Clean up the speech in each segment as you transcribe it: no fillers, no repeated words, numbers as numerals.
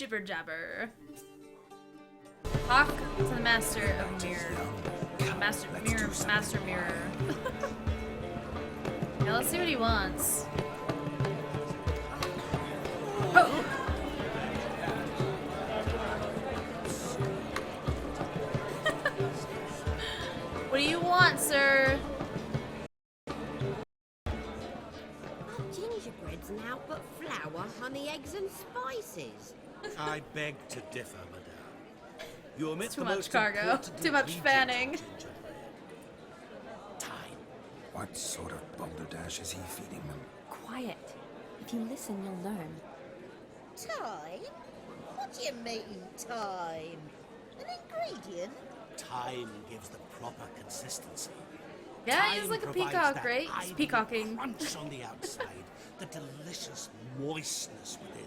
Jibber jabber. Talk to the master of mirror. Master mirror. Now let's see what he wants. Oh. What do you want, sir? Gingerbread's now but flour, honey, eggs, and spices. I beg to differ, madame. You omit Too the much most cargo. important Too much ingredient fanning. of gingerbread. Time. What sort of balderdash is he feeding them? Quiet. If you listen, you'll learn. Time? What do you mean, time? An ingredient? Time gives the proper consistency. Yeah, Time he's like a provides peacock, that right? He's ivory peacocking. crunch on the outside, the delicious moistness within.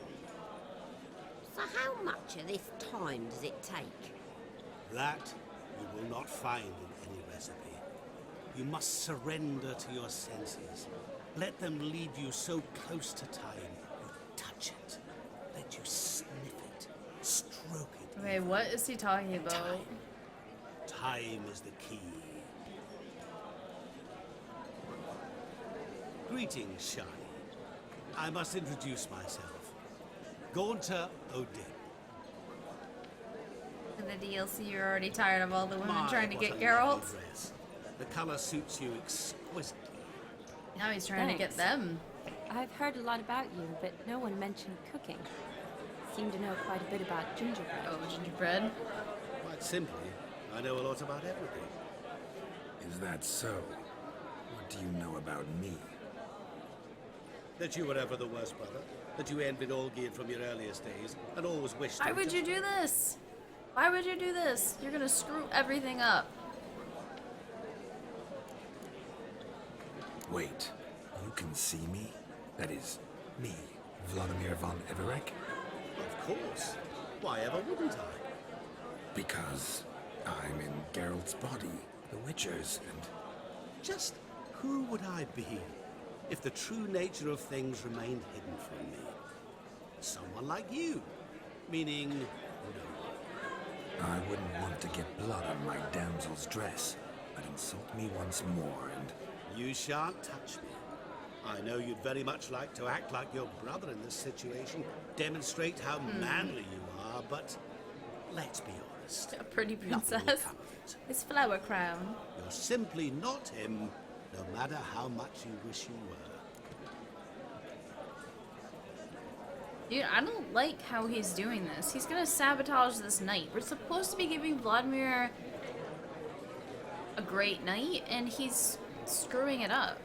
So how much of this time does it take? That you will not find in any recipe. You must surrender to your senses. Let them lead you so close to time, you touch it. Let you sniff it, stroke it. Okay, what is he talking about? Time. Time is the key. Greetings, Shani. I must introduce myself. Gaunter Odin. In the DLC, you're already tired of all the women My, trying to what get a lovely Geralt. dress. The color suits you exquisitely. Now he's trying to get Thanks. them. I've heard a lot about you, but no one mentioned cooking. Seem to know quite a bit about gingerbread. Oh, gingerbread. Quite simply, I know a lot about everything. Is that so? What do you know about me? That you were ever the worst brother. That you envied Olgierd from your earliest days and always wished. Why would you do this? Why would you do this? You're gonna screw everything up. Wait, you can see me? That is, me, Vladimir von Everec? Of course. Why ever wouldn't I? Because I'm in Geralt's body, the Witcher's, and Just who would I be if the true nature of things remained hidden from me? Someone like you. Meaning, no. I wouldn't want to get blood on my damsel's dress, but insult me once more and... You shan't touch me. I know you'd very much like to act like your brother in this situation, demonstrate how manly you are, but let's be honest. A pretty Nothing will princess. come of it. His flower crown. You're simply not him, no matter how much you wish you were. Dude, I don't like how he's doing this. He's gonna sabotage this night. We're supposed to be giving Vladimir a great night, and he's screwing it up.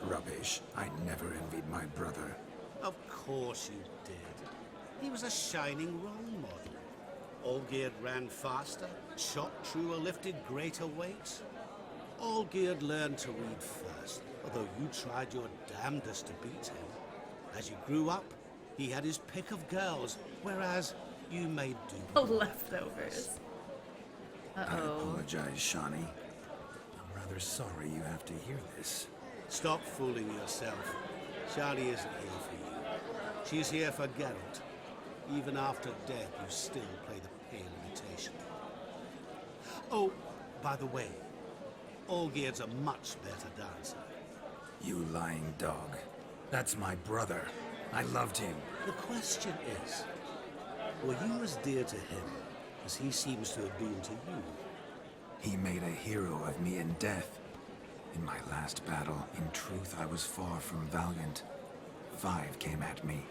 Rubbish. I never envied my brother. Of course you did. He was a shining role model. Olgierd ran faster, shot truer, lifted greater weights. Olgierd learned to read first, although you tried your damnedest to beat him. As you grew up, he had his pick of girls, whereas you made do. The leftovers. I Uh-oh. apologize, Shani. I'm rather sorry you have to hear this. Stop fooling yourself. Shani isn't here for you. She's here for Geralt. Even after death, you still play the pale imitation. Oh, by the way, Olgierd's a much better dancer. You lying dog. That's my brother. I loved him. The question is, were you as dear to him as he seems to have been to you? He made a hero of me in death. In my last battle, in truth, I was far from valiant. 5 came at me.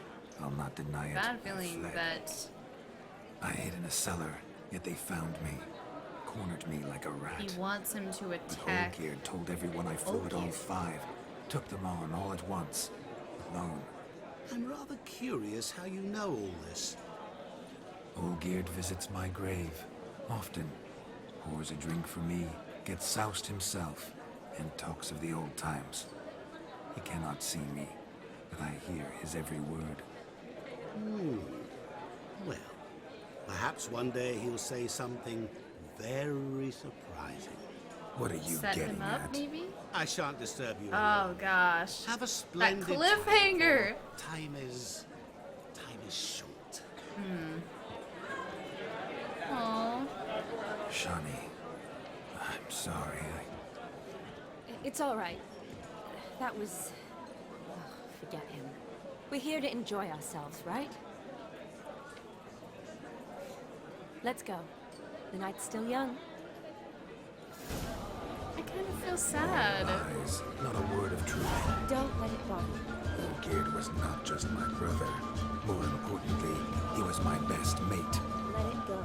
I'll not deny it. Bad I feeling fled. that I hid in a cellar, yet they found me. Cornered me like a rat. he wants him to But attack. Olgierd told everyone I fought all Olgierd. 5. Took them on all at once. Alone. I'm rather curious how you know all this. Olgierd visits my grave. Often. Pours a drink for me. Gets soused himself. And talks of the old times. He cannot see me. But I hear his every word. Well, perhaps one day he'll say something very surprising. What are you Set getting him up, at? maybe? I shan't disturb you. Oh gosh. Have a That splendid cliffhanger! time is short. Aww. Shani, I'm sorry. It's all right. That was... oh, forget him. We're here to enjoy ourselves, right? Let's go. The night's still young. I kind of feel sad. Lies, not a word of truth. Don't let it bother you. Olgierd was not just my brother. More importantly, he was my best mate. Let it go.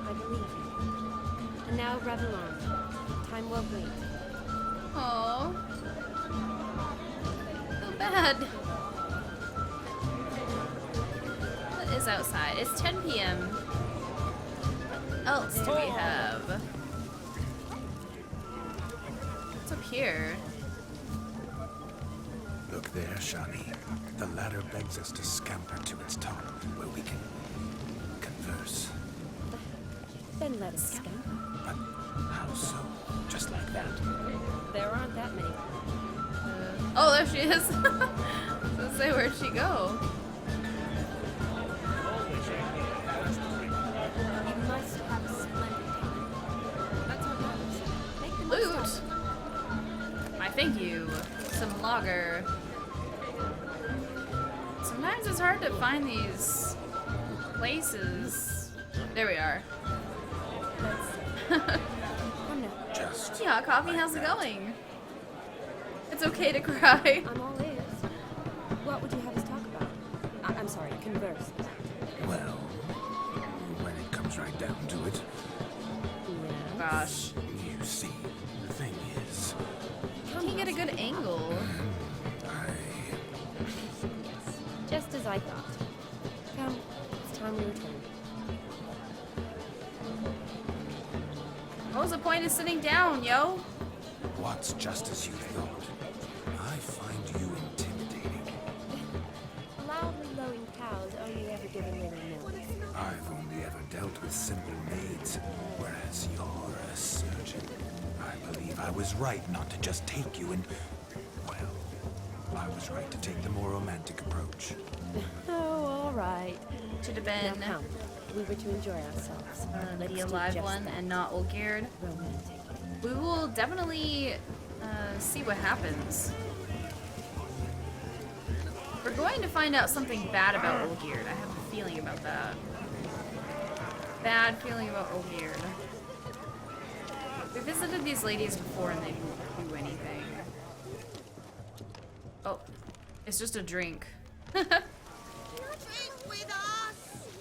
I believe you. And now revel on. Time won't wait. Aww. Feel bad. What is outside? It's 10 p.m. What else do we have? What's up here? Look there, Shani. The ladder begs us to scamper to its top, where we can converse. Then let us scamper. But how so? Just like that? There aren't that many. Oh, there she is. Let's say, where'd she go? You must have a splendid time. That's what matters. Make the most Loot. of it. I thank you. Some lager. Sometimes it's hard to find these places. There we are. Come now. Just Yeah, coffee, how's it going? It's okay to cry. I'm all ears. What would you have us talk about? I'm sorry, converse. well, when it comes right down to it, Yeah. Gosh. you see, the thing is, Can't get a good angle. I Just as I thought. Come, it's time we return. What was the point of sitting down, yo? what's just as you thought. I find you intimidating. Loudly lowing cows only ever give a little milk. I've only ever dealt with simple maids, whereas you're a surgeon. I believe I was right not to just take you and... well, I was right to take the more romantic approach. Oh, all right. Should have Now been come. We were to enjoy ourselves. Let's the do alive just one that. and not Olgierd. Romantic. We will definitely see what happens. We're going to find out something bad about Olgierd. I have a feeling about that. Bad feeling about Olgierd. We visited these ladies before and they didn't do anything. Oh, it's just a drink.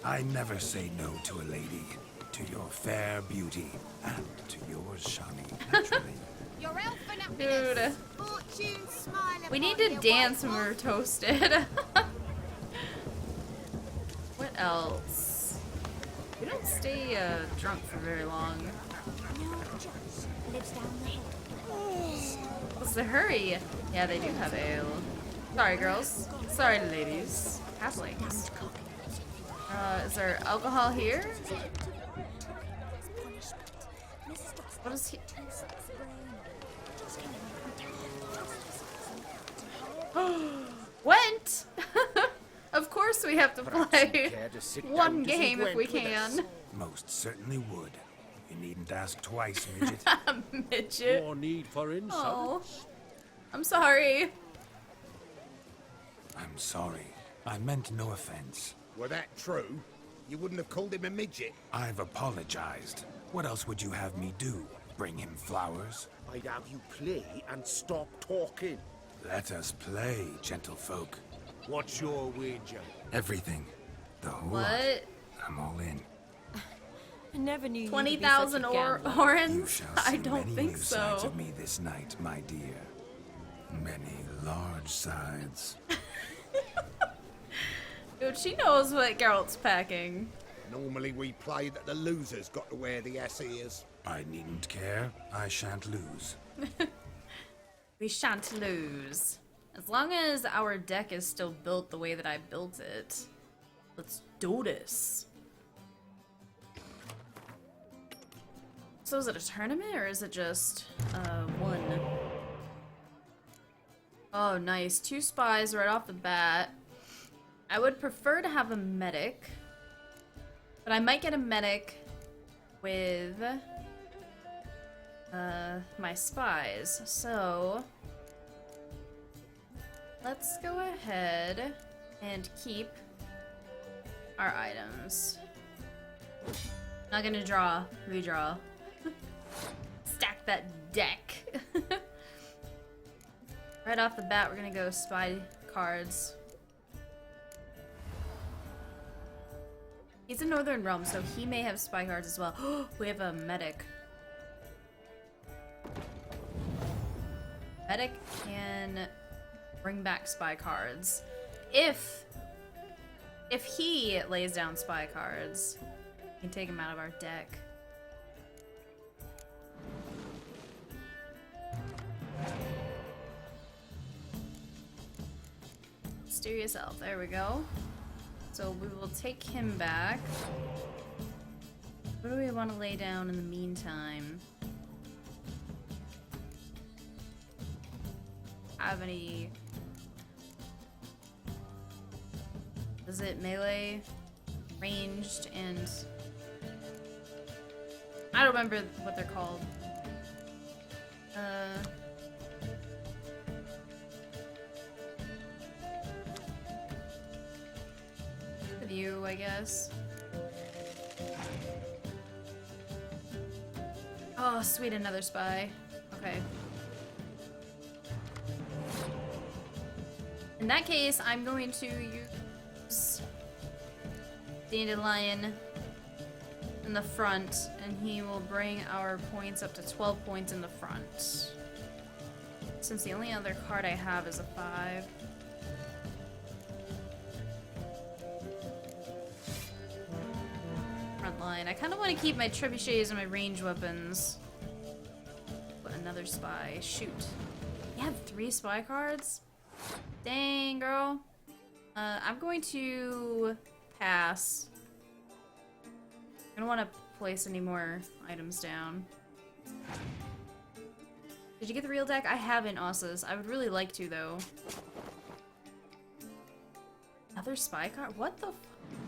I never say no to a lady, to your fair beauty, and to yours, Shani, naturally. Your elf and Dude, happiness. Fortune smile we need upon to your dance white when we're horse. toasted. What else? We don't stay drunk for very long. Lives down the hill. What's the hurry? Yeah, they do have ale. Sorry, girls. Sorry, ladies. Halflings. Is there alcohol here? What is he? Went! Of course we have to play one game if we can. Most certainly would. You needn't ask twice, midget. Midget. More need for insight. Oh. I'm sorry. I'm sorry. I meant no offense. Were that true, you wouldn't have called him a midget. I've apologized. What else would you have me do? Bring him flowers? I'd have you play and stop talking. Let us play, gentlefolk. What's your wager? Everything. The whole lot. What? I'm all in. I never knew you 20,000 You orans? shall I see don't many think new sides so. of me this night, my dear. Many large sides. Dude, she knows what Geralt's packing. Normally we play that the loser's got to wear the ass ears. I needn't care. I shan't lose. We shan't lose. As long as our deck is still built the way that I built it. Let's do this. So is it a tournament or is it just one? Oh, nice. 2 spies right off the bat. I would prefer to have a medic, but I might get a medic with my spies. So let's go ahead and keep our items. Not gonna redraw. Stack that deck. Right off the bat, we're gonna go spy cards. He's in Northern Realm, so he may have spy cards as well. We have a medic. Medic can bring back spy cards. If he lays down spy cards, we can take him out of our deck. Mysterious Elf, there we go. So we will take him back. What do we want to lay down in the meantime? Have any... Is it melee, ranged, and... I don't remember what they're called. You, I guess. Oh, sweet, another spy. Okay. In that case, I'm going to use Dandelion in the front, and he will bring our points up to 12 points in the front. Since the only other card I have is a 5. Line. I kind of want to keep my trebuchets and my range weapons. But another spy. Shoot. You have 3 spy cards? Dang, girl. I'm going to pass. I don't want to place any more items down. Did you get the real deck? I haven't, Ossus. I would really like to, though. Another spy card? What the f—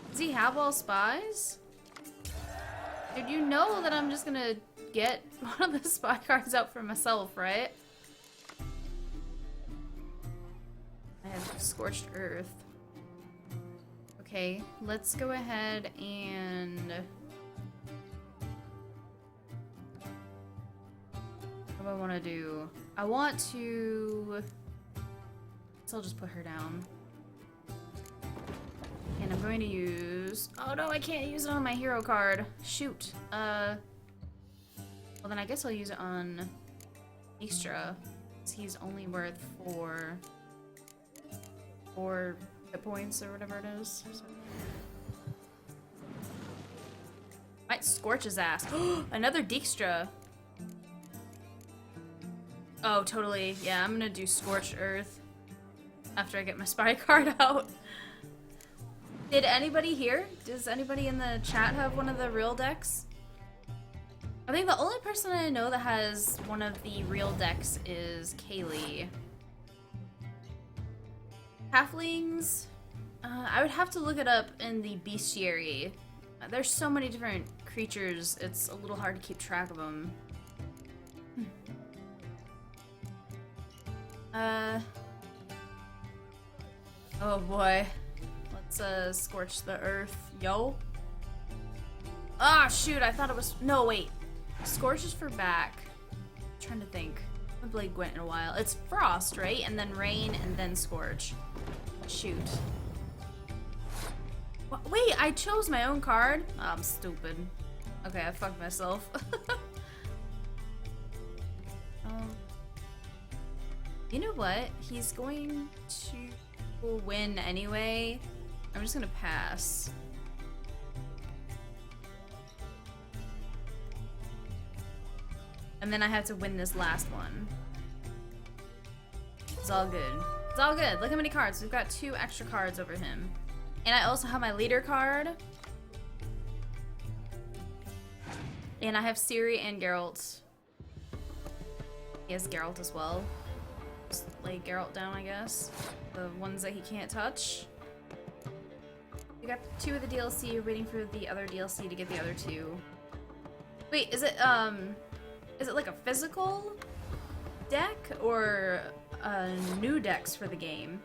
Does he have all spies? Dude, you know that I'm just gonna get one of the spy cards out for myself, right? I have Scorched Earth. Okay, let's go ahead and... What do I want to do? I want to... So I'll just put her down. And I'm going to use... Oh no, I can't use it on my hero card. Shoot. Well then I guess I'll use it on Dijkstra. He's only worth 4 hit points or whatever it is. So. Might scorch his ass. Another Dijkstra. Oh, totally. Yeah, I'm gonna do Scorched Earth after I get my spy card out. Did anybody here? Does anybody in the chat have one of the real decks? I think the only person I know that has one of the real decks is Kaylee. Halflings? I would have to look it up in the bestiary. There's so many different creatures, it's a little hard to keep track of them. Oh boy. Let's scorch the earth. Yo. Ah, shoot, I thought it was... No, wait. Scorch is for back. I'm trying to think. I haven't played Gwent in a while. It's Frost, right? And then Rain, and then Scorch. Shoot. Wait, I chose my own card? Oh, I'm stupid. Okay, I fucked myself. You know what? He's going to win anyway. I'm just gonna pass. And then I have to win this last one. It's all good. It's all good. Look how many cards. We've got 2 extra cards over him. And I also have my leader card. And I have Ciri and Geralt. He has Geralt as well. Just lay Geralt down, I guess. The ones that he can't touch. We got 2 of the DLC, waiting for the other DLC to get the other 2. Wait, is it like a physical deck or new decks for the game?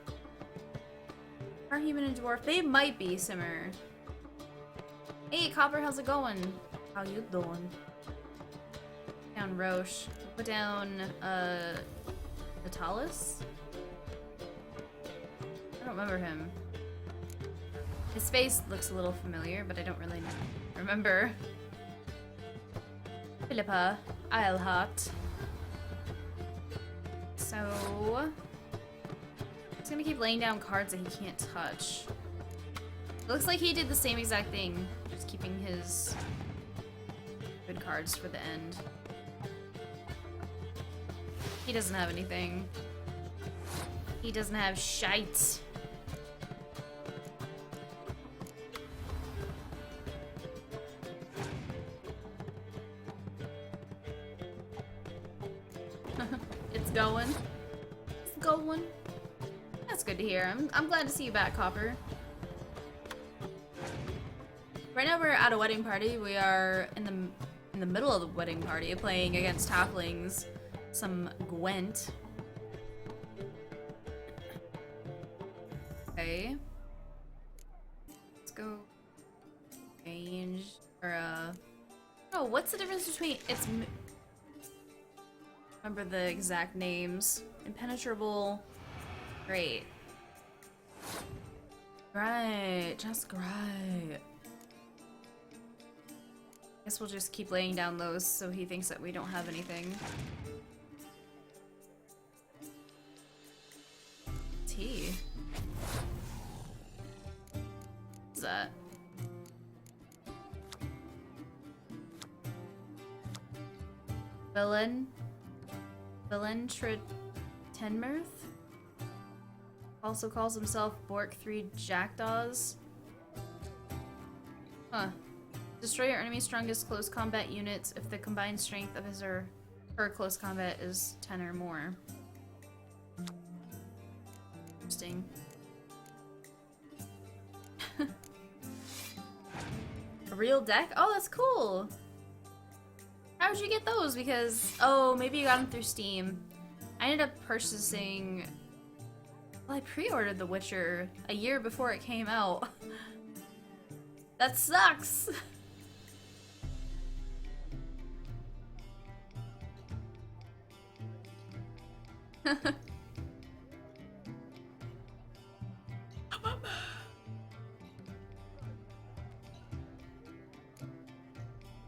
Are human and dwarf? They might be, Simmer. Hey, Copper, how's it going? How you doing? Down Roche. Put down, Natalis? I don't remember him. His face looks a little familiar, but I don't really remember. Philippa Eilhart. So... he's gonna keep laying down cards that he can't touch. It looks like he did the same exact thing, just keeping his good cards for the end. He doesn't have anything. He doesn't have shite. It's going. It's going. That's good to hear. I'm glad to see you back, Copper. Right now we're at a wedding party. We are in the middle of the wedding party, playing against halflings. Some Gwent. Okay. Let's go change or oh, what's the difference between remember the exact names. Impenetrable. Great. Right, just great. Guess we'll just keep laying down those so he thinks that we don't have anything. Tea. What's that? Valentra Tenmirth? Also calls himself Bork 3 Jackdaws. Huh. Destroy your enemy's strongest close combat units if the combined strength of his or her close combat is 10 or more. Interesting. A real deck? Oh, that's cool! How would you get those? Because, oh, maybe you got them through Steam. I ended up purchasing... well, I pre-ordered The Witcher a year before it came out. That sucks!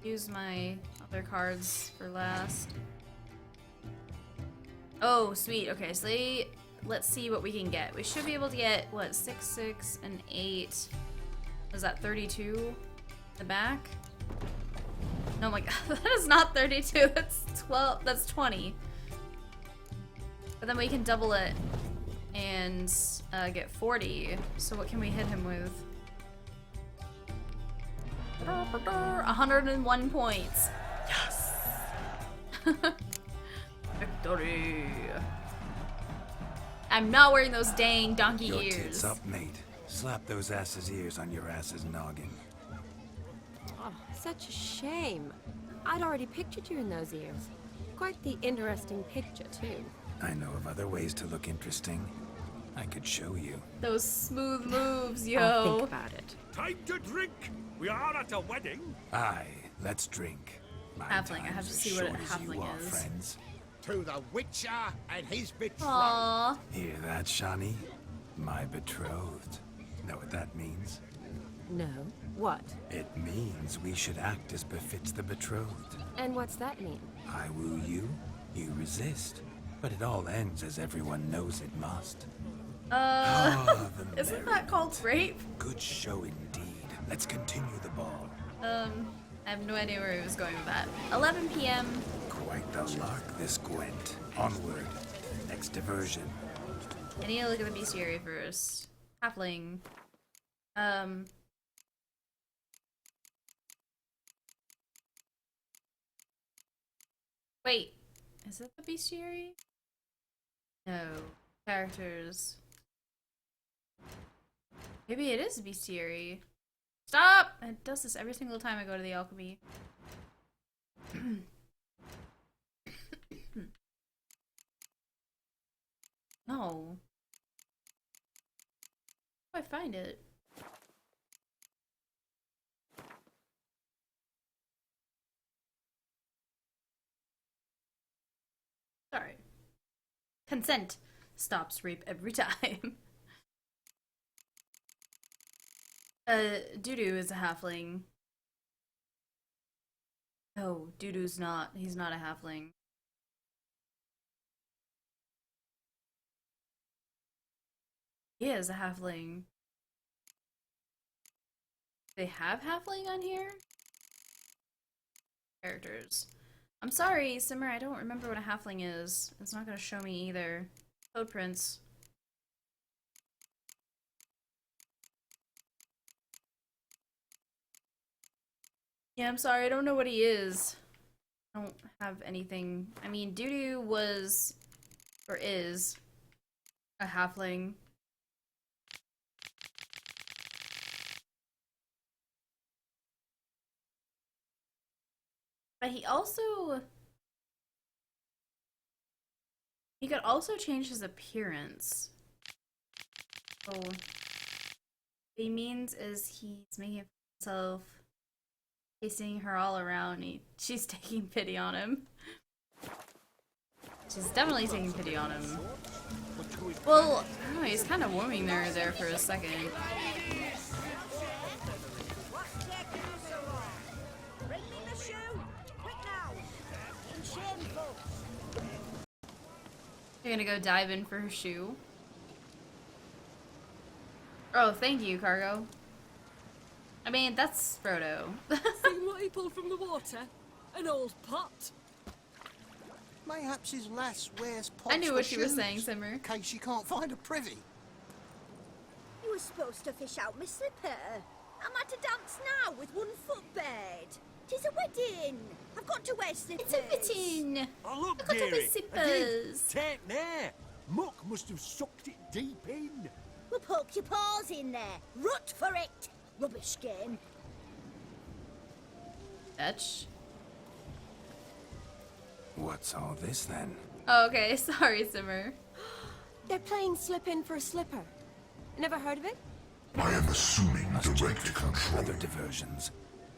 Use my other cards for last. Oh, sweet. Okay, so let's see what we can get. We should be able to get, what, 6, 6, and 8. Was that 32? The back? Oh my god, that is not 32. That's 12. That's 20. But then we can double it and get 40. So what can we hit him with? 101 points. Yes! Victory! I'm not wearing those dang donkey Your ears. tits up, mate. Slap those asses' ears on your ass's noggin. Oh, such a shame. I'd already pictured you in those ears. Quite the interesting picture, too. I know of other ways to look interesting. I could show you. Those smooth moves, yo. I'll think about it. Time to drink. We are at a wedding. Aye, let's drink. My Halfling, I have time's to as see what a short as you halfling are, is. friends. To the Witcher and his betrothed. Aww. Hear that, Shani? My betrothed. Know what that means? No. What? It means we should act as befits the betrothed. And what's that mean? I woo you, you resist. But it all ends as everyone knows it must. Ah, the Isn't that called merriment. rape? Good show indeed. Let's continue the ball. I have no idea where he was going with that. 11 p.m. Quite the lark, this Gwent. Onward. Next diversion. I need to look at the bestiary first. Halfling. Wait, is it the bestiary? No. Characters. Maybe it is bestiary. Stop! It does this every single time I go to the alchemy. No. How do I find it? Sorry. Consent stops rape every time. Dudu is a halfling. No, Dudu's not. He's not a halfling. He is a halfling. They have halfling on here? Characters. I'm sorry, Simmer, I don't remember what a halfling is. It's not gonna show me either. Code Prince. Yeah, I'm sorry, I don't know what he is. I don't have anything. I mean, Dudu was, or is, a halfling. But he could also change his appearance. So, what he means is he's making himself, chasing her all around. She's taking pity on him. She's definitely taking pity on him. Well, I don't know, he's kind of warming there for a second. You're gonna go dive in for her shoe. Oh, thank you, Cargo. I mean, that's Frodo. Seen what he pulled from the water? An old pot. Mayhaps his lass wears pots I knew for what she was shoes, saying, Simmer. in case she can't find a privy. You were supposed to fish out my slipper. I'm at a dance now with one foot bared. 'Tis a wedding. I've got to wear slippers. It's a fitting. Oh, look, I've got to dearie. wear slippers. Take there. Muck must have sucked it deep in. Well, poke your paws in there. Rut for it. Rubbish game. Fetch. What's all this then? Oh, okay, sorry, Simmer. They're playing slip in for a slipper. Never heard of it? I am assuming direct control. Other diversions.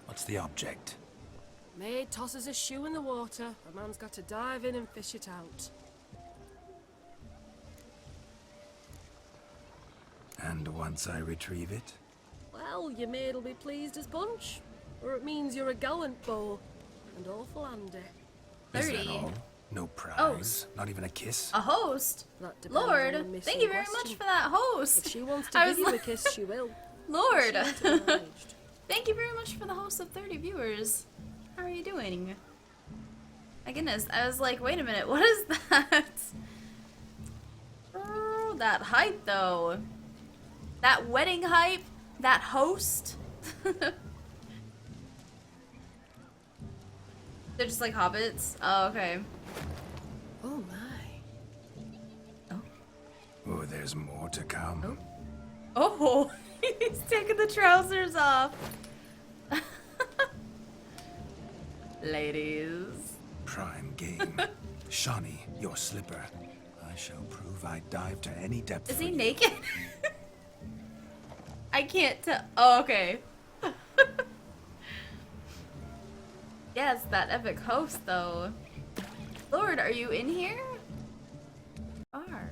What's the object? Maid tosses a shoe in the water. A man's got to dive in and fish it out. And once I retrieve it? Well, your maid'll be pleased as punch. Or it means you're a gallant beau. And awful handy. Is that 30. all? No prize? Not even a kiss? A host? That depends on the Lord, missing thank you very question. much for that host. If she wants to I give was you a like- kiss, she will. Lord. She ain't obliged. Thank you very much for the host of 30 viewers. How are you doing? My goodness, I was like, wait a minute, what is that? Oh, that hype though. That wedding hype, that host. They're just like hobbits? Oh, okay. Oh my. Oh, there's more to come. Oh, he's taking the trousers off. Ladies. Prime game. Shawnee, your slipper. I shall prove I dive to any depth. Is for he you. naked? I can't tell. Oh, okay. Yes, that epic host, though. Lord, are you in here? Are.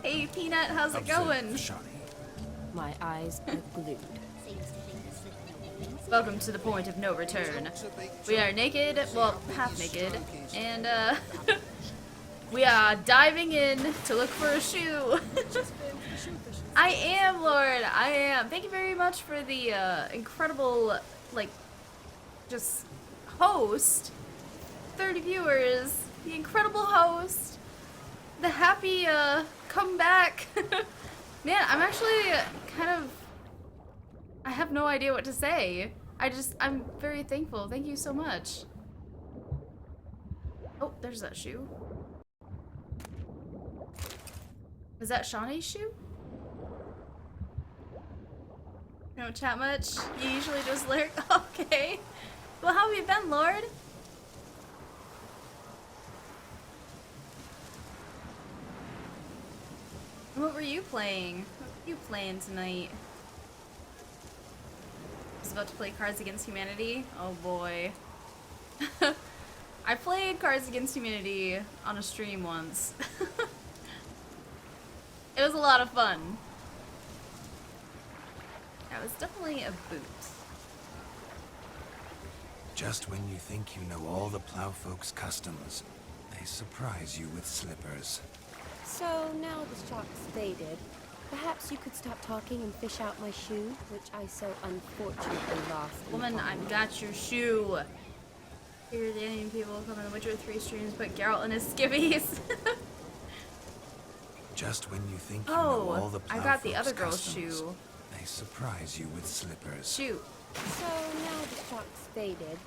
Hey, Peanut, how's it Observe going? Shawnee. My eyes are glued. Seems to think the slipper means Welcome to the point of no return. We are naked, well, half naked, and we are diving in to look for a shoe. I am, Lord, I am. Thank you very much for the incredible, like, just host. 30 viewers, the incredible host, the happy comeback. Man, I'm actually kind of, I have no idea what to say. I'm very thankful. Thank you so much. Oh, there's that shoe. Is that Shawnee's shoe? You don't chat much? You usually just lurk? Okay. Well, how have you been, Lord? What were you playing? What were you playing tonight? I was about to play Cards Against Humanity. Oh boy. I played Cards Against Humanity on a stream once. It was a lot of fun. That was definitely a boot. Just when you think you know all the plowfolk's customs, they surprise you with slippers. So now the shock's faded. Perhaps you could stop talking and fish out my shoe, which I so unfortunately lost. Woman, I've got your shoe. Here, the Indian people come in the Witcher 3 streams, but Geralt in his skivvies. Just when you think you know all the I got the plowfolk's other girl's customs, shoe. they surprise you with slippers. Shoot. So now the shock's faded.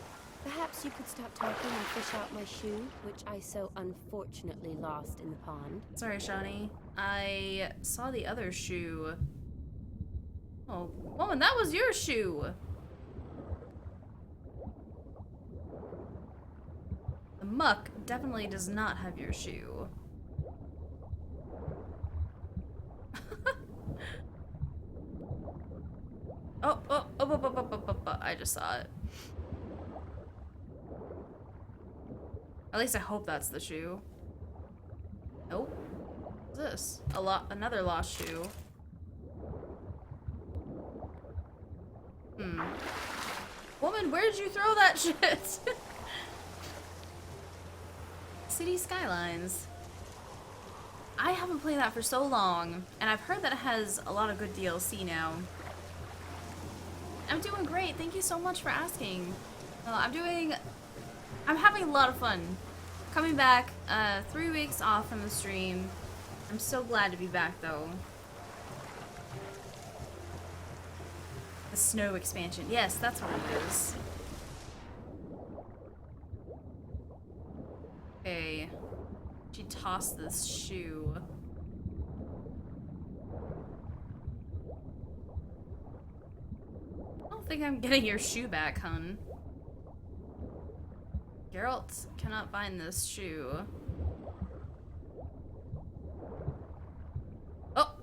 Perhaps you could stop talking and fish out my shoe, which I so unfortunately lost in the pond. Sorry, Shawnee. I saw the other shoe. Oh, woman, that was your shoe. The muck definitely does not have your shoe. Oh, I just saw it. At least I hope that's the shoe. Nope. What's this? Another lost shoe. Woman, where did you throw that shit? City Skylines. I haven't played that for so long, and I've heard that it has a lot of good DLC now. I'm doing great. Thank you so much for asking. I'm having a lot of fun. Coming back, 3 weeks off from the stream. I'm so glad to be back, though. The snow expansion. Yes, that's what it is. Okay. She tossed this shoe. I don't think I'm getting your shoe back, hun. Geralt cannot find this shoe. Oh!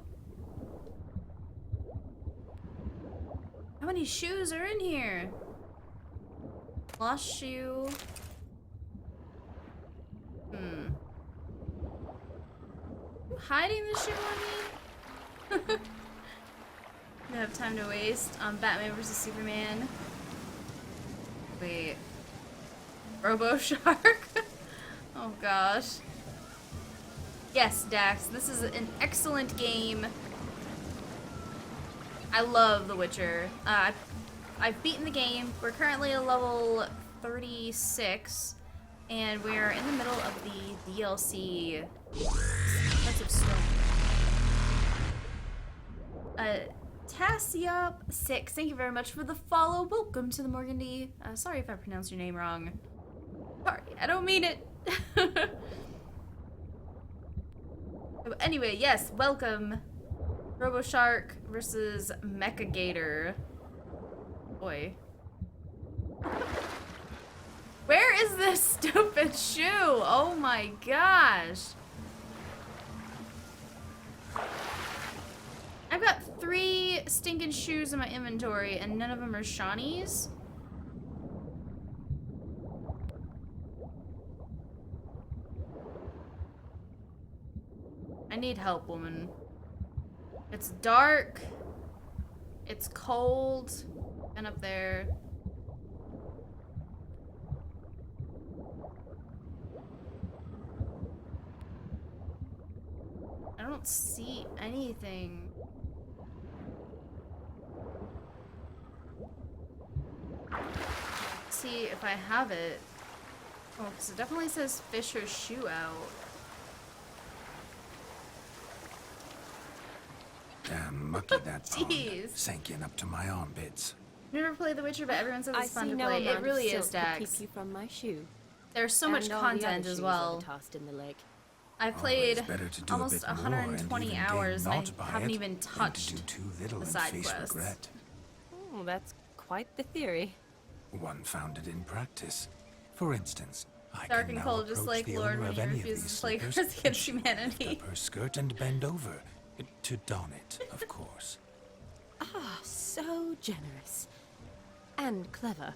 How many shoes are in here? Lost shoe. You hiding the shoe on me? Don't have time to waste on Batman vs Superman. Wait. Robo Shark? Oh gosh. Yes, Dax, this is an excellent game. I love The Witcher. I've beaten the game. We're currently at level 36, and we're in the middle of the DLC. Lots of snow. Tassiop6, thank you very much for the follow. Welcome to the Morgandy. Sorry if I pronounced your name wrong. Sorry, I don't mean it. Anyway, yes, welcome. RoboShark versus Mecha-Gator. Boy. Where is this stupid shoe? Oh my gosh. I've got 3 stinking shoes in my inventory and none of them are Shawnee's. I need help, woman. It's dark. It's cold. And up there. I don't see anything. Let's see if I have it. Oh, because it definitely says fish or shoe out. Damn mucky that pond. Jeez. Sank in up to my armpits. never played The Witcher, but everyone says I it's fun see to no play. It amount of really silk is, to Dax. keep you from my shoe. There's so much And all the other content as shoes well. I've tossed in the lake. I've played Always better to do a almost bit more and 120 even hours gain and naught I by haven't it even than to touched do too little the and side face quests. regret. Oh, that's quite the theory. One found it in practice. For instance, I Dark can and now cold, just approach like the Lord owner when of he any of refuses these to play slippers Cards and Against she lift Humanity. up her skirt and bend over to don it, of course. Ah, so generous. And clever.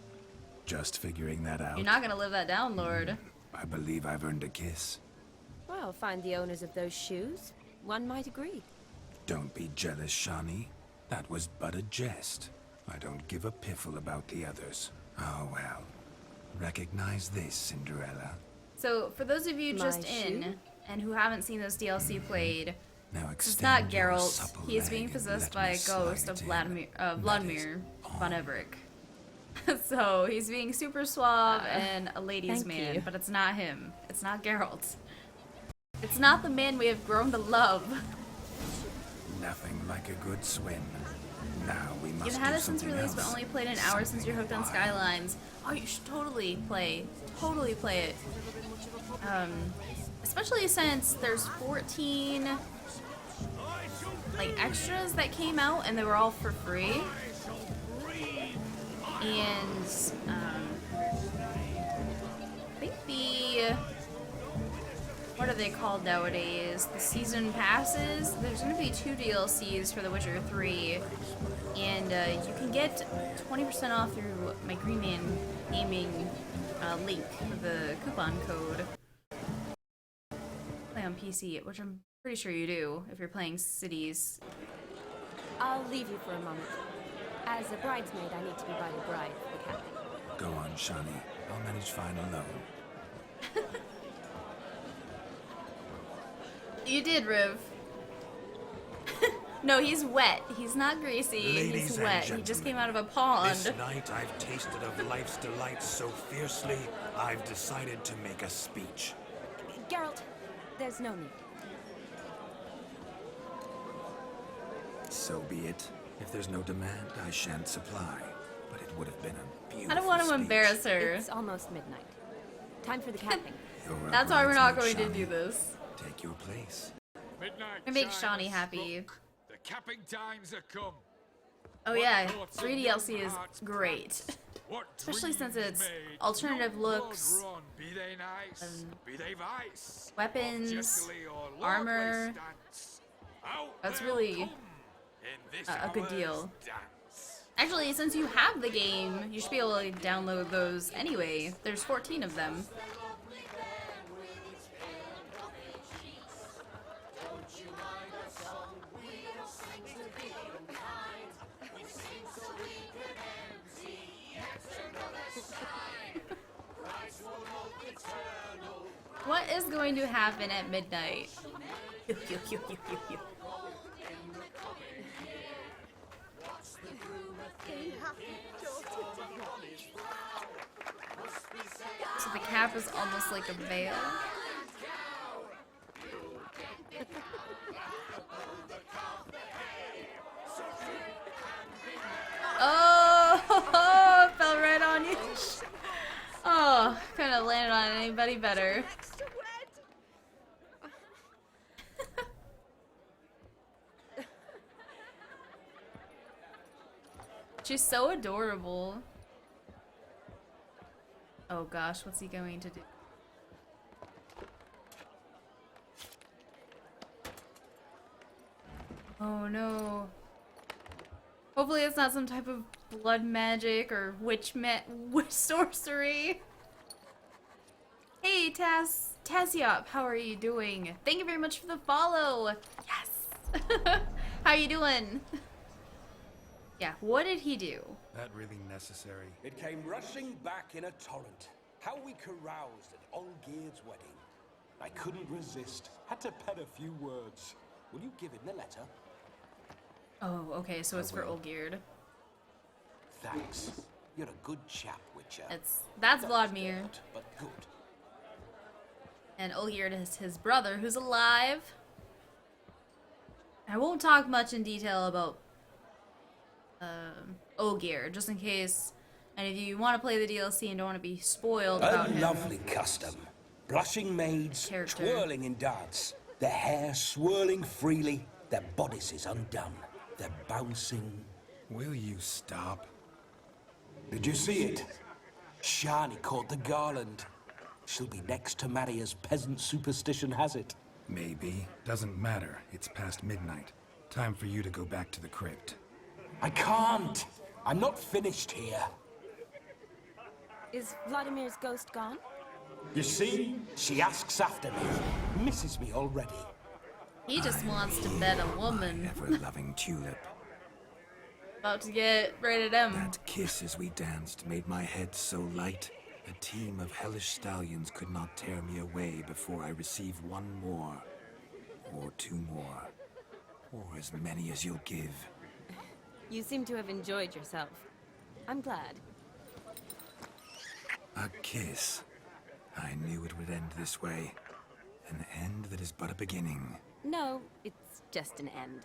Just figuring that out. You're not gonna live that down, Lord. I believe I've earned a kiss. Well, find the owners of those shoes. One might agree. Don't be jealous, Shani. That was but a jest. I don't give a piffle about the others. Oh well. Recognize this, Cinderella. So, for those of you just My in shoe? and who haven't seen this DLC played, Now it's extend not your Geralt. supple He is leg being and possessed let by me a ghost slide of it Vladimir, in. That Vladimir is von all. Everich. So, he's being super suave and a ladies' thank man, you. but it's not him. It's not Geralt. It's not the man we have grown to love. Nothing like a good swim. Now we must You've had do it since something release, but else. only played an hour since you're hooked on Something wild. Skylines. Oh, you should totally play it. Especially since there's 14 like extras that came out and they were all for free. And I think what are they called nowadays? The season passes. There's going to be 2 DLCs for The Witcher 3, and you can get 20% off through my Green Man Gaming link with the coupon code. Play on PC, which I'm pretty sure you do if you're playing Cities. I'll leave you for a moment. As a bridesmaid, I need to be by the bride for the capping. Go on, Shani. I'll manage fine alone. You did, Riv. No, he's wet. He's not greasy. Ladies He's and wet. He gentlemen, just came out of a pond. This night I've tasted of life's delights so fiercely, I've decided to make a speech. Geralt, there's no need. So be it. If there's no demand, I shan't supply. But it would have been a beautiful I don't want to speech. embarrass her. It's almost midnight. Time for the capping. You're a That's why we're not going bridesmaid, to do Shani. this. Take your place. Midnight It makes chime Shawnee has happy. struck. The capping times are come. Oh What yeah, thoughts of 3 young DLC is hearts great. What Especially since dreams it's made, alternative young blood looks, run, be they nice, be they vice, weapons, justly or lordly armor. stance. Out That's they'll really come in this a good hour's deal. dance. Actually, since you have the game, you should be able to download those anyway. There's 14 of them. What is going to happen at midnight? So the cap is almost like a veil. Oh, it fell right on you. Oh, couldn't have landed on anybody better. She's so adorable. Oh gosh, what's he going to do? Oh no. Hopefully it's not some type of blood magic or witch sorcery. Hey Tassiop, how are you doing? Thank you very much for the follow. Yes. How you doing? Yeah, what did he do? That really necessary? It came rushing back in a torrent. How we caroused at Olgierd's wedding. I couldn't resist. Had to pen a few words. Will you give him the letter? Oh, okay, so it's for Olgierd. Thanks. You're a good chap, Witcher. That's Vladimir. But good. And Olgierd is his brother, who's alive. I won't talk much in detail about Ogier, just in case any of you want to play the DLC and don't want to be spoiled A about him. lovely custom. Blushing maids, Character. twirling in dance, their hair swirling freely, their bodices undone, their bouncing. Will you stop? Did you see it? Shani caught the garland. She'll be next to marry as peasant superstition has it. Maybe. Doesn't matter. It's past midnight. Time for you to go back to the crypt. I can't. I'm not finished here. Is Vladimir's ghost gone? You see, she asks after me, misses me already. He just wants to bet a woman. Ever-loving tulip. About to get rated M. That kiss as we danced made my head so light. A team of hellish stallions could not tear me away before I receive one more. Or two more. Or as many as you'll give. You seem to have enjoyed yourself. I'm glad. A kiss. I knew it would end this way. An end that is but a beginning. No, it's just an end.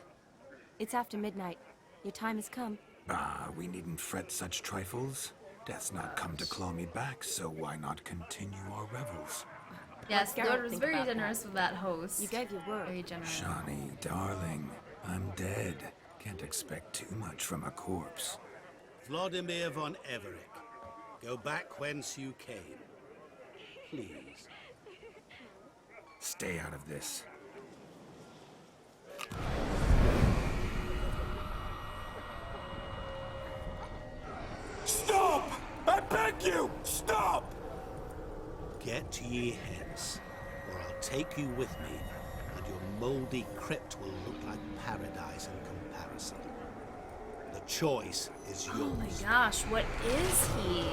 It's after midnight. Your time has come. Ah, we needn't fret such trifles. Death's not come to claw me back, so why not continue our revels? Yes, Geralt Lord was think very about generous that? with that host. You gave your word. Very generous. Shani, darling, I'm dead. Can't expect too much from a corpse. Vladimir von Everett, go back whence you came. Please. Stay out of this. Stop! I beg you! Stop! Get ye hence, or I'll take you with me, and your mouldy crypt will look like paradise in comparison. The choice is yours. Oh my gosh, what is he?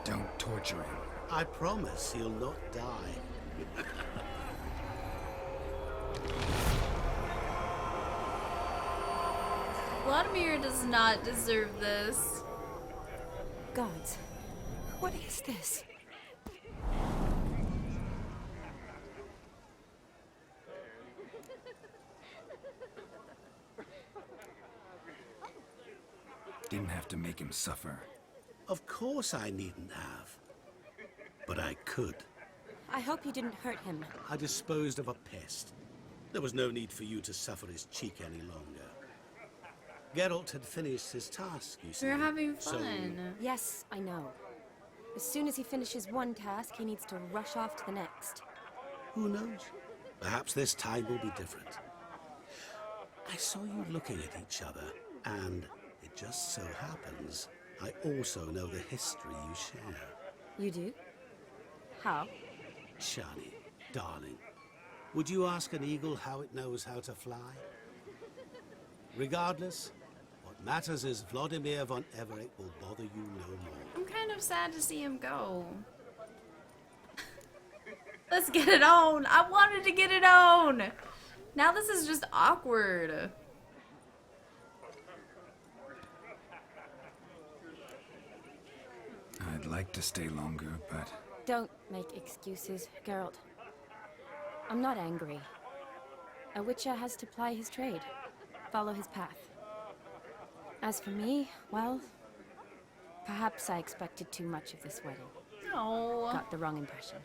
Don't torture him. I promise he'll not die. Vladimir does not deserve this. Gods, what is this? Didn't have to make him suffer. Of course I needn't have. But I could. I hope you didn't hurt him. I disposed of a pest. There was no need for you to suffer his cheek any longer. Geralt had finished his task, you see. We're having so- fun. Yes, I know. As soon as he finishes one task, he needs to rush off to the next. Who knows? Perhaps this time will be different. I saw you looking at each other, and it just so happens I also know the history you share. You do? How? Shani, darling, would you ask an eagle how it knows how to fly? Regardless, what matters is Vladimir von Everett will bother you no more. I'm kind of sad to see him go. Let's get it on. I wanted to get it on. Now this is just awkward. I'd like to stay longer, but Don't make excuses, Geralt. I'm not angry. A witcher has to ply his trade, follow his path. As for me, well, perhaps I expected too much of this wedding. No. Got the wrong impression.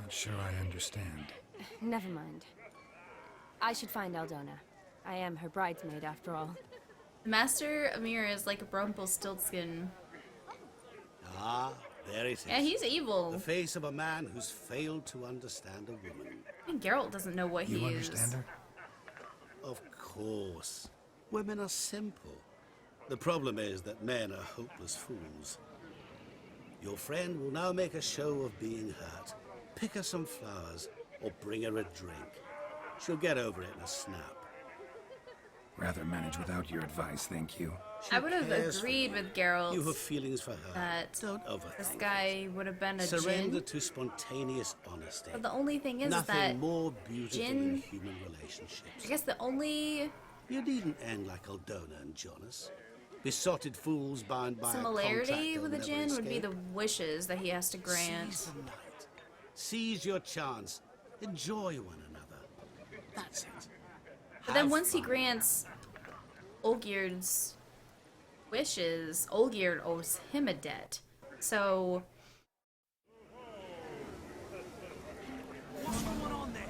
not sure I understand. Never mind. I should find Aldona. I am her bridesmaid, after all. The Master Amir is like a Rumpelstiltskin. Ah, there it is. Yeah, he's evil. The face of a man who's failed to understand a woman. I think Geralt doesn't know what You he understand is. her? Of course. Women are simple. The problem is that men are hopeless fools. Your friend will now make a show of being hurt. Pick her some flowers, or bring her a drink. She'll get over it in a snap. Rather manage without your advice, thank you. I would have cares for agreed with Geralt You have feelings for her. that Don't overthink this it. guy would have been a Surrender Jinn. to spontaneous honesty. But the only thing is Nothing that more beautiful Jinn- in human relationships. I guess the only You needn't end like Aldona and Jonas. Besotted fools bound by a similarity contract with a they'll Jinn never would be escape. the wishes that he has to grant. Seize the night. Seize your chance. Enjoy one another. That's it. But then once he grants Olgierd's wishes, Olgierd owes him a debt. So What's going on there?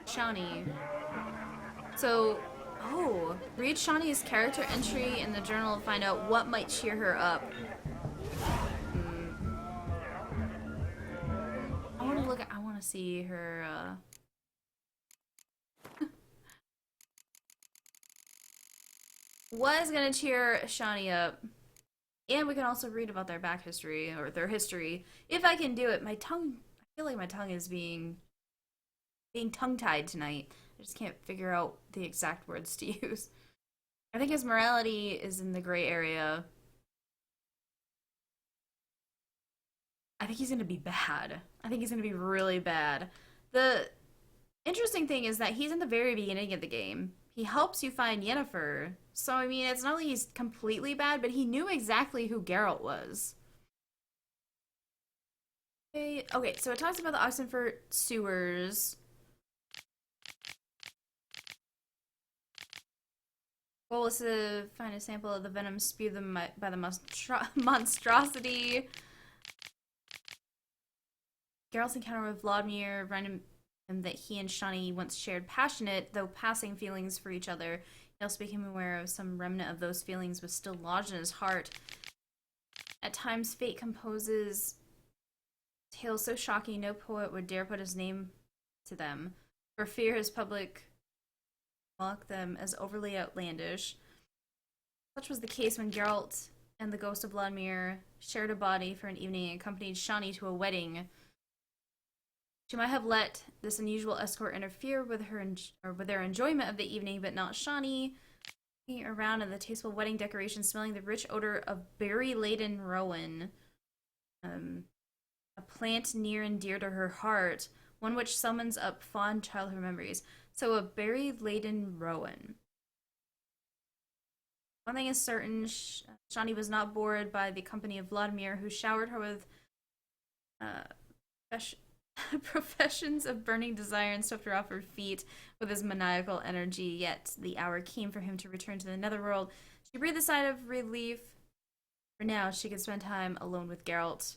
Shani. So, read Shani's character entry in the journal to find out what might cheer her up. I want to look at, I want to see her, what is going to cheer Shani up? And we can also read about their back history, or their history. If I can do it. My tongue, I feel like my tongue is being tongue-tied tonight. I just can't figure out the exact words to use. I think his morality is in the gray area. I think he's gonna be bad. I think he's gonna be really bad. The interesting thing is that he's in the very beginning of the game. He helps you find Yennefer. So, I mean, it's not like he's completely bad, but he knew exactly who Geralt was. Okay, so it talks about the Oxenfurt sewers. Goal is to find a sample of the venom spewed by the monstrosity. Geralt's encounter with Vladimir reminded him that he and Shani once shared passionate, though passing feelings for each other. He also became aware of some remnant of those feelings was still lodged in his heart. At times, fate composes tales so shocking no poet would dare put his name to them, for fear his public mock them as overly outlandish. Such was the case when Geralt and the ghost of Vladimir shared a body for an evening and accompanied Shani to a wedding. She might have let this unusual escort interfere with her with their enjoyment of the evening, but not Shani. Looking around at the tasteful wedding decorations, smelling the rich odor of berry-laden rowan, a plant near and dear to her heart, one which summons up fond childhood memories. So a berry-laden rowan. One thing is certain, Shani was not bored by the company of Vladimir, who showered her with professions of burning desire and swept her off her feet with his maniacal energy. Yet the hour came for him to return to the netherworld. She breathed a sigh of relief. For now, she could spend time alone with Geralt,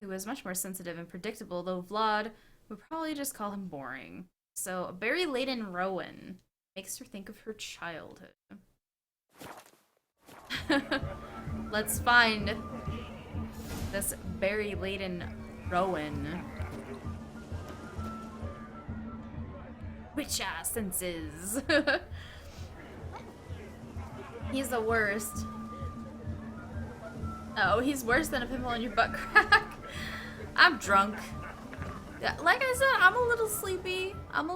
who was much more sensitive and predictable, though Vlad would probably just call him boring. So, a berry-laden rowan makes her think of her childhood. Let's find this berry-laden rowan. Witcher senses. He's the worst. Oh, he's worse than a pimple on your butt crack. I'm drunk. Like I said, I'm a little sleepy. What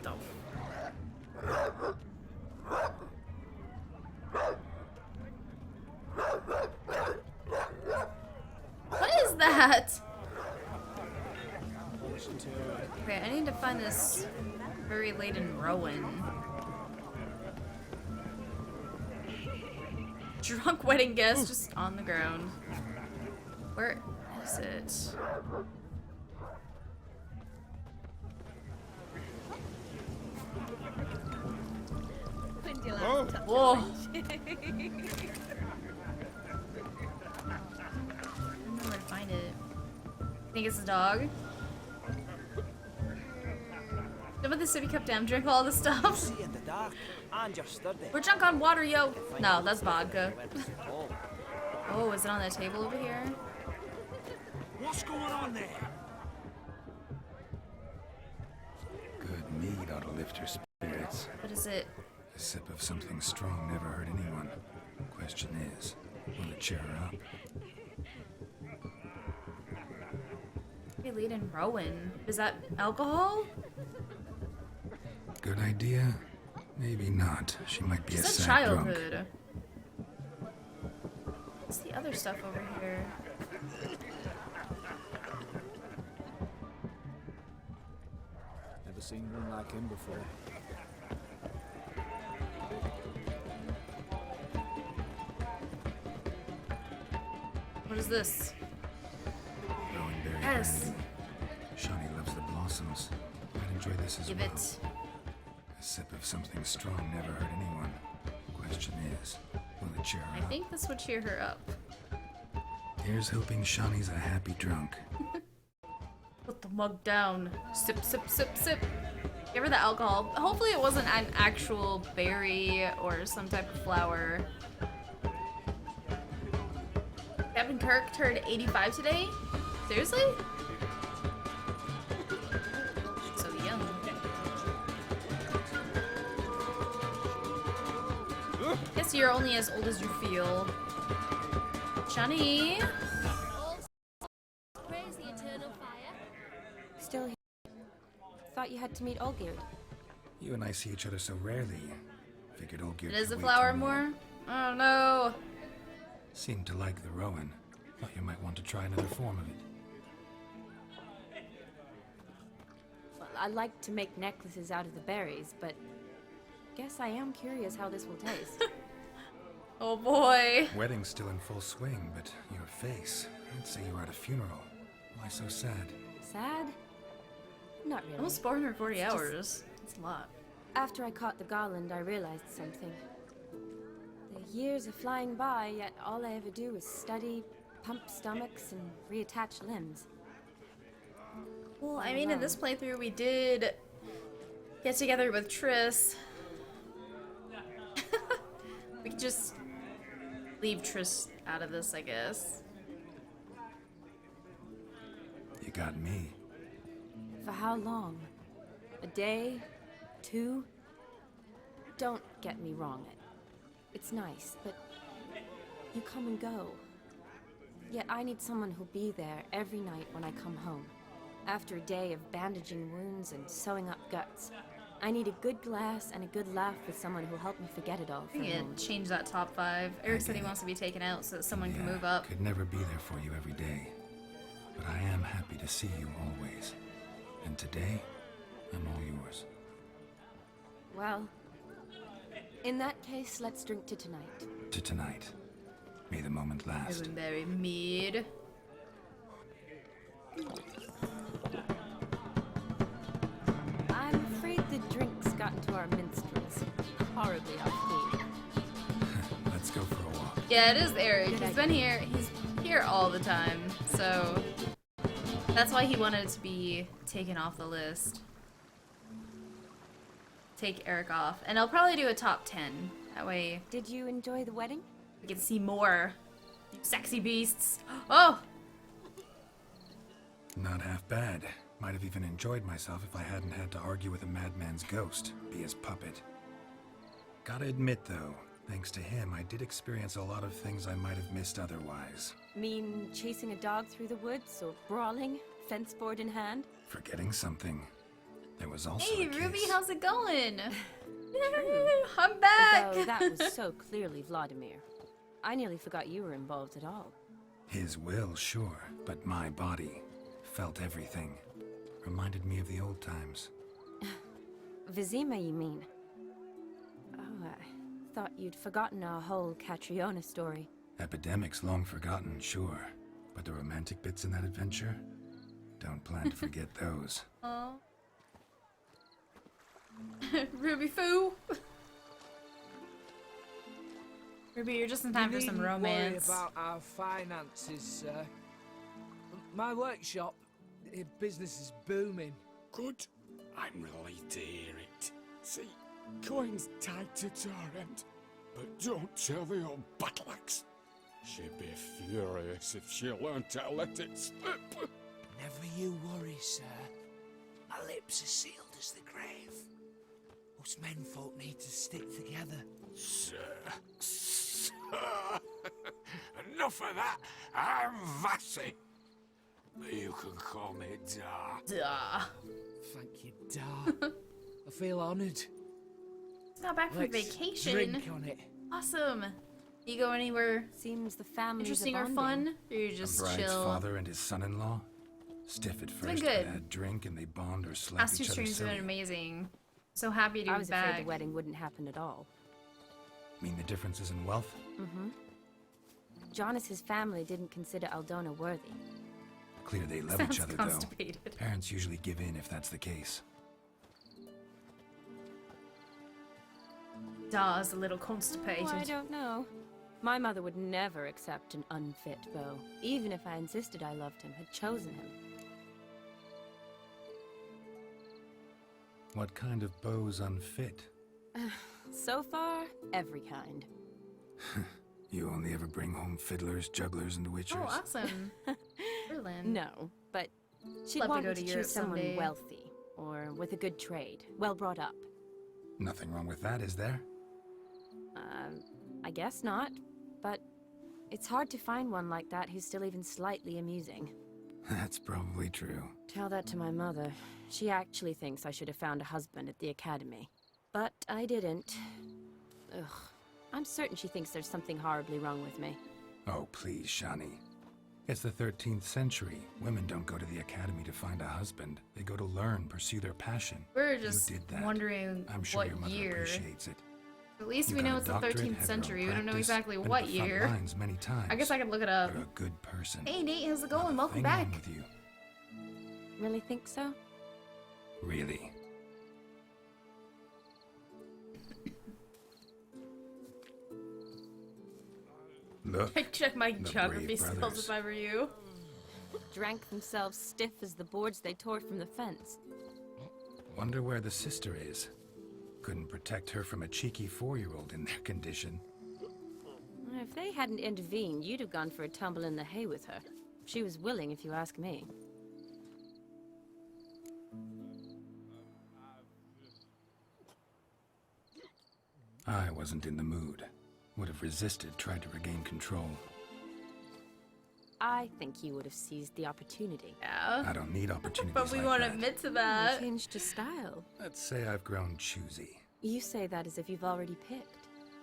the What is that? Okay, I need to find this berry-laden rowan. Drunk wedding guest just on the ground. Where is it? Oh. Whoa. I don't know where to find it. Think it's a dog? Don't put the sippy cup down, drink all the stuff. We're drunk on water, yo! No, that's vodka. Oh, is it on that table over here? What's going on there? Good mead ought to lift her spirits. What is it? A sip of something strong never hurt anyone. Question is, will it cheer her up? Berry-laden rowan. Is that alcohol? Good idea? Maybe not. She might be a It's a sad drunk. childhood. What's the other stuff over here? Never seen one like him before. What is this? Rowan berry Yes. Shani loves the blossoms. I'd enjoy this as Give well. it. A sip of something strong never hurt anyone. Question is, will it cheer her I up? think this would cheer her up. Here's hoping Shani's a happy drunk. Put the mug down. Sip, sip, sip, sip. Give her the alcohol. Hopefully it wasn't an actual berry or some type of flower. Captain Kirk turned 85 today? Seriously? So young. Guess you're only as old as you feel. Shani? Praise the eternal fire. Still here. Thought you had to meet Olgierd. You and I see each other so rarely. Figured Olgierd It is could a wait flower till morning. more? Oh no. Seemed to like the rowan. Thought you might want to try another form of it. Well, I like to make necklaces out of the berries, but guess I am curious how this will taste. Oh boy. Wedding's still in full swing, but your face. I'd say you were at a funeral. Why so sad? Sad? Not really. Almost 440 It's just- hours. That's a lot. After I caught the garland, I realized something. The years are flying by, yet all I ever do is study, pump stomachs, and reattach limbs. Well, I mean, in this playthrough, we did get together with Triss. We could just leave Triss out of this, I guess. You got me. For how long? A day? 2? Don't get me wrong. It's nice, but you come and go. Yet I need someone who'll be there every night when I come home. After a day of bandaging wounds and sewing up guts, I need a good glass and a good laugh with someone who'll help me forget it all for We a can moment. change that top 5. Eric said he wants to be taken out so that someone can move up. Could never be there for you every day. But I am happy to see you always. And today, I'm all yours. Well, in that case, let's drink to tonight. To tonight. May the moment last. Very mead. I'm afraid the drinks got into our minstrels. Horribly off key. Let's go for a walk. Yeah, it is Eric. Good He's been here. He's here all the time. So that's why he wanted to be taken off the list. Take Eric off. And I'll probably do a top 10. That way Did you enjoy the wedding? we can see more. You sexy beasts. Oh! Not half bad. Might have even enjoyed myself if I hadn't had to argue with a madman's ghost, be his puppet. Gotta admit though, thanks to him, I did experience a lot of things I might have missed otherwise. Mean chasing a dog through the woods or brawling, fence board in hand? Forgetting something. There was also Hey, a Ruby, case. how's it going? I'm back! Though that was so clearly Vladimir. I nearly forgot you were involved at all. His will, sure, but my body felt everything. Reminded me of the old times. Vizima, you mean? Oh, I thought you'd forgotten our whole Catriona story. Epidemics long forgotten, sure. But the romantic bits in that adventure? Don't plan to forget those. Oh. Ruby Foo! Ruby, you're just in time for some romance. Worry about our finances, sir. My workshop, business is booming. Good. I'm relieved to hear it. See, coin's tied to Torrent. But don't tell the old battleaxe. She'd be furious if she learned to let it slip. Never you worry, sir. My lips are sealed as the grave. Us menfolk need to stick together. Sir. Enough of that. I'm Vassy. You can call me Dar. Duh. Thank you, Dar. I feel honoured. He's not back from Let's vacation. drink on it. Awesome. You go anywhere Seems the family's interesting or fun? Or you just a bride's chill? father and his son-in-law? Stiff at been first, good. but had drink and they bond or slap Last two each other streams have silly. been amazing. So happy to I be was back. afraid the wedding wouldn't happen at all. Mean the differences in wealth? Mm-hmm. Jonas's family didn't consider Aldona worthy. Clear they love Sounds each other, constipated. though. Parents usually give in if that's the case. Da's a little constipated. Oh, I don't know. My mother would never accept an unfit beau, even if I insisted I loved him, had chosen him. What kind of beau's unfit? So far, every kind. You only ever bring home fiddlers, jugglers, and witchers. Oh, awesome. Berlin. No, but she'd Love to want go me to to Europe choose someone someday. wealthy, or with a good trade, well brought up. Nothing wrong with that, is there? I guess not, but it's hard to find one like that who's still even slightly amusing. That's probably true. Tell that to my mother. She actually thinks I should have found a husband at the academy. But I didn't. Ugh. I'm certain she thinks there's something horribly wrong with me. Oh, please, Shani. It's the 13th century. Women don't go to the academy to find a husband. They go to learn, pursue their passion. We're You just did that. wondering I'm sure your what mother year. appreciates it. At least You we got know a it's the doctorate, 13th had your own century. We don't know practice, exactly been what to the front year. lines many times. I guess I could look it up. You're a good person. Hey Nate, how's it Not going? a Welcome thing back. wrong with you. Really think so? Really. Look. I'd check my the geography brave skills brothers. if I were you. Drank themselves stiff as the boards they tore from the fence. Wonder where the sister is. Couldn't protect her from a cheeky 4-year-old in their condition. If they hadn't intervened, you'd have gone for a tumble in the hay with her. She was willing, if you ask me. I wasn't in the mood. Would have resisted, tried to regain control. I think you would have seized the opportunity. Yeah. I don't need opportunities But we like won't that. admit to that. Changed your style. Let's say I've grown choosy. You say that as if you've already picked.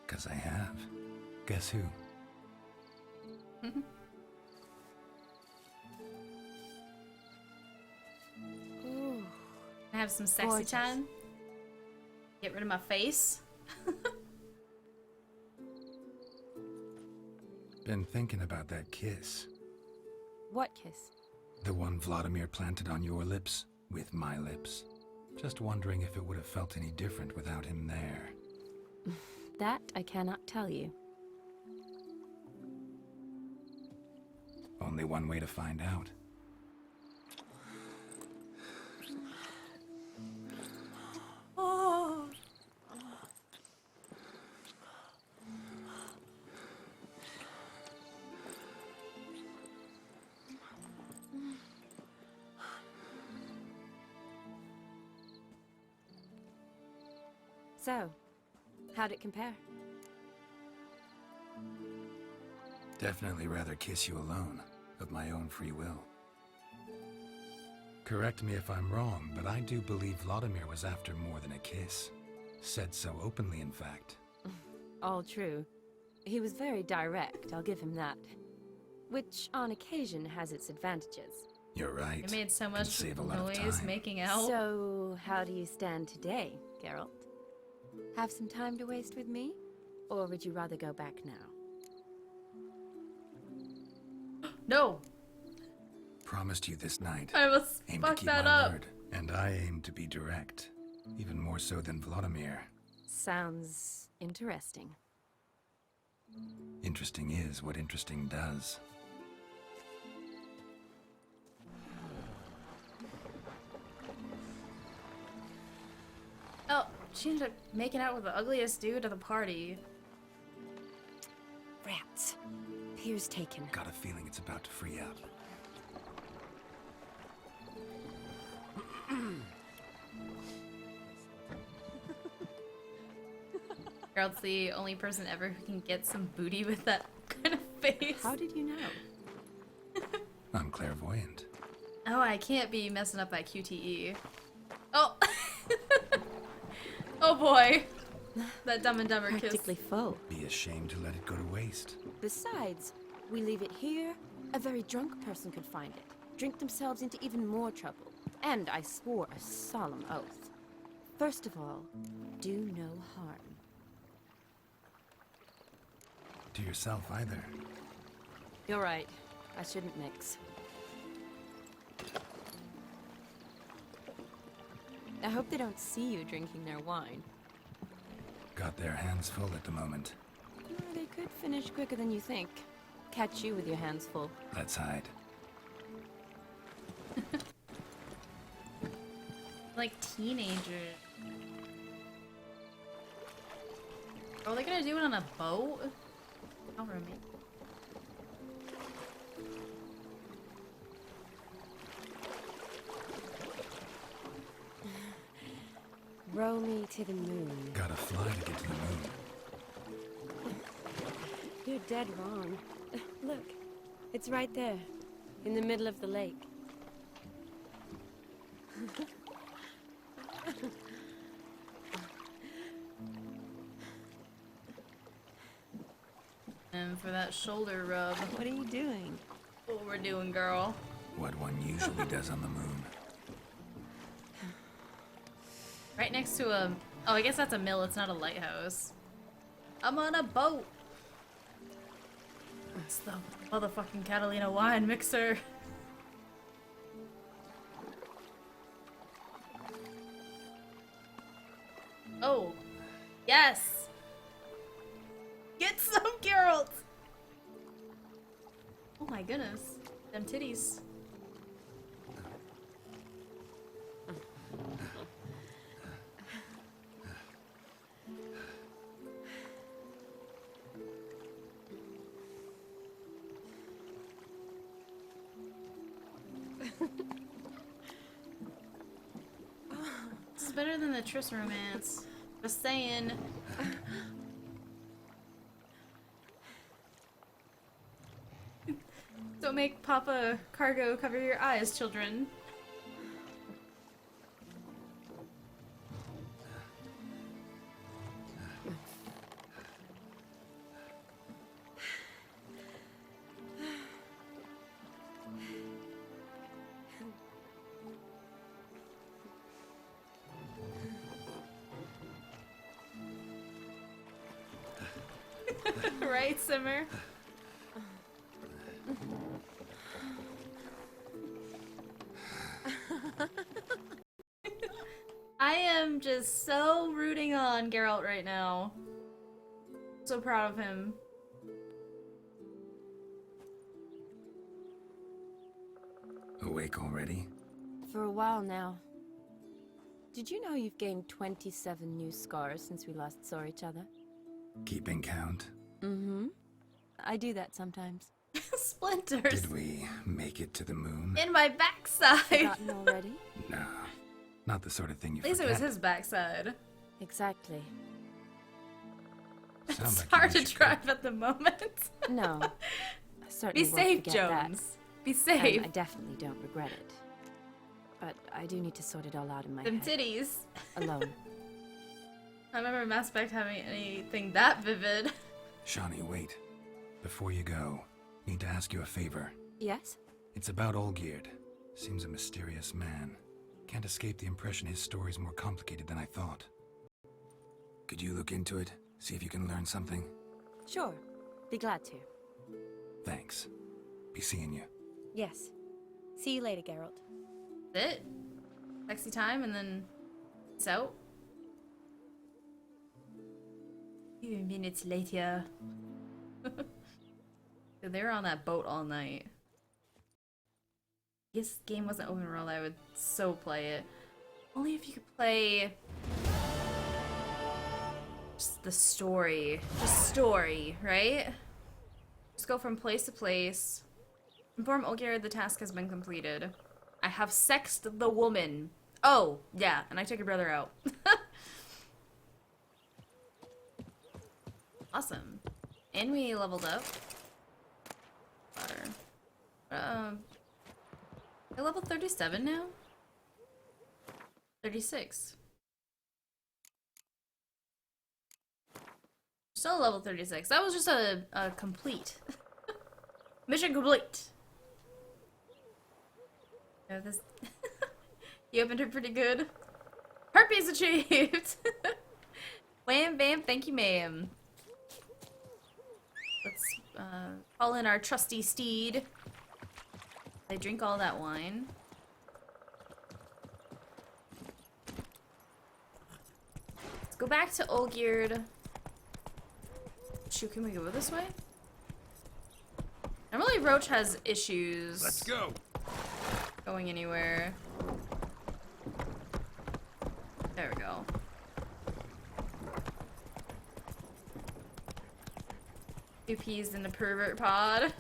'Cause I have. Guess who? Ooh. I have some sexy Gorgeous. time. Get rid of my face. Been thinking about that kiss. What kiss? The one Vladimir planted on your lips, with my lips. Just wondering if it would have felt any different without him there. That I cannot tell you. Only one way to find out. Oh. So, how'd it compare? Definitely rather kiss you alone, of my own free will. Correct me if I'm wrong, but I do believe Vladimir was after more than a kiss. Said so openly, in fact. All true. He was very direct, I'll give him that. Which, on occasion, has its advantages. You're right. It made so Can much save a lot of noise time. making out. So, how do you stand today, Geralt? Have some time to waste with me? Or would you rather go back now? No. Promised you this night. I almost Aim to fucked keep that my up. word. And I aim to be direct. Even more so than Vladimir. Sounds interesting. Interesting is what interesting does. Oh, she ended up making out with the ugliest dude at the party. Rats. Pier's taken. Got a feeling it's about to free up. Geralt's the only person ever who can get some booty with that kind of face. How did you know? I'm clairvoyant. Oh, I can't be messing up that QTE. Oh! Oh boy! That Dumb and Dumber kiss. Practically full. Be ashamed to let it go to waste. Besides, we leave it here, a very drunk person could find it, drink themselves into even more trouble. And I swore a solemn oath. First of all, do no harm. To yourself either. You're right. I shouldn't mix. I hope they don't see you drinking their wine. Got their hands full at the moment. They could finish quicker than you think. Catch you with your hands full. Let's hide. Like teenagers. Are they gonna do it on a boat? How romantic. Row me to the moon. Gotta fly to get to the moon. You're dead wrong. Look, it's right there, in the middle of the lake. And for that shoulder rub. What are you doing? What we're doing, girl. What one usually does on the moon. Right next to a... Oh, I guess that's a mill. It's not a lighthouse. I'm on a boat. It's the motherfucking Catalina wine mixer. Oh. Yes. Get some, Geralt. Oh my goodness. Them titties. This is better than the Triss romance. Just saying. Don't make Papa Cargo cover your eyes, children. Right, Simmer? I am just so rooting on Geralt right now. So proud of him. Awake already? For a while now. Did you know you've gained 27 new scars since we last saw each other? Keeping count? Mm-hmm. I do that sometimes. Splinters. Did we make it to the moon? In my backside. Forgotten already? No. Not the sort of thing you At least it forget. was his backside. Exactly. Sound It's like hard you to should drive at the moment. No. I certainly Be won't safe, forget Jones. that. Be safe. And I definitely don't regret it. But I do need to sort it all out in my Them head. titties. Alone. I remember Mass Effect having anything that vivid. Shawnee, wait. Before you go, need to ask you a favor. Yes? It's about Olgierd. Seems a mysterious man. Can't escape the impression his story's more complicated than I thought. Could you look into it? See if you can learn something? Sure. Be glad to. Thanks. Be seeing you. Yes. See you later, Geralt. That's it? Sexy time and then peace out. Few minutes later. They were on that boat all night. If this game wasn't open world, I would so play it. Only if you could play just the story. Just story, right? Just go from place to place. Inform Olgierd the task has been completed. I have sexed the woman. Oh, yeah, and I took your brother out. Awesome. And we leveled up. Water. I level 37 now? 36. Still level 36. That was just a complete. Mission complete. Yeah, this you opened it pretty good. Herpes achieved! Wham bam, thank you ma'am. Let's call in our trusty steed. I drink all that wine. go back to Olgierd. Shoot, can we go this way? Normally Roach has issues. Let's go. Going anywhere. There we go. Two peas in the pervert pod.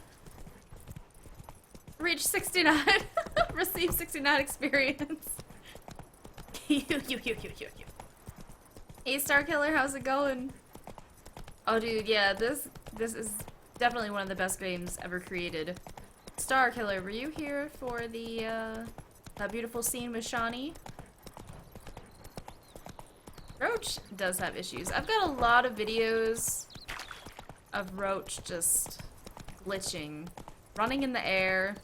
Reach 69. Receive 69 experience. you. Hey, Starkiller, how's it going? Oh, dude, yeah, this is definitely one of the best games ever created. Starkiller, were you here for the that beautiful scene with Shawnee? Roach does have issues. I've got a lot of videos of Roach just glitching, running in the air,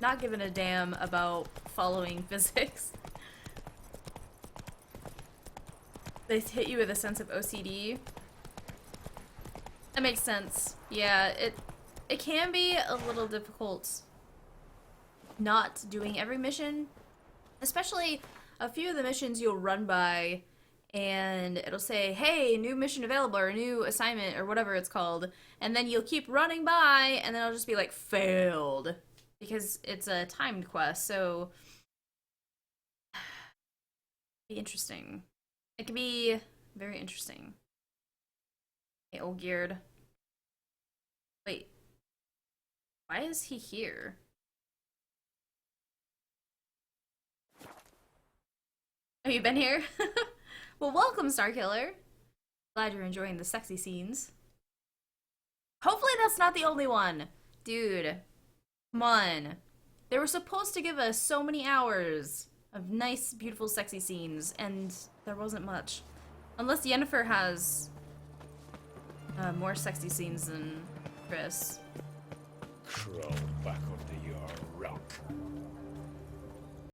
not giving a damn about following physics. They hit you with a sense of OCD. That makes sense. Yeah, it can be a little difficult not doing every mission, especially a few of the missions you'll run by and it'll say, hey, new mission available, or new assignment, or whatever it's called, and then you'll keep running by and then it'll just be like failed because it's a timed quest. So be interesting. It can be very interesting. Hey, Olgierd. Wait. Why is he here? Have you been here? Well, welcome, Starkiller. Glad you're enjoying the sexy scenes. Hopefully that's not the only one. Dude, come on. They were supposed to give us so many hours of nice, beautiful, sexy scenes, and there wasn't much. Unless Yennefer has more sexy scenes than Chris. Christ.